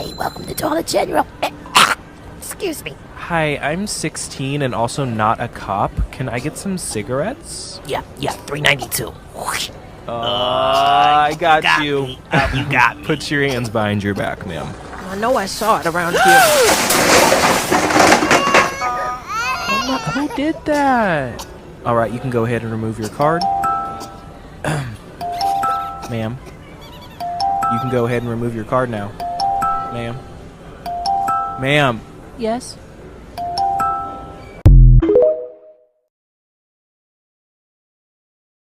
Hi, welcome to Dollar General. Excuse me. Hi, I'm 16 and also not a cop. Can I get some cigarettes? Yeah, $3.92. I got you. Me. You got me. Put your hands behind your back, ma'am. I know I saw it around here. Who did that? All right, you can go ahead and remove your card. Ma'am. You can go ahead and remove your card now. Ma'am. Ma'am. Yes?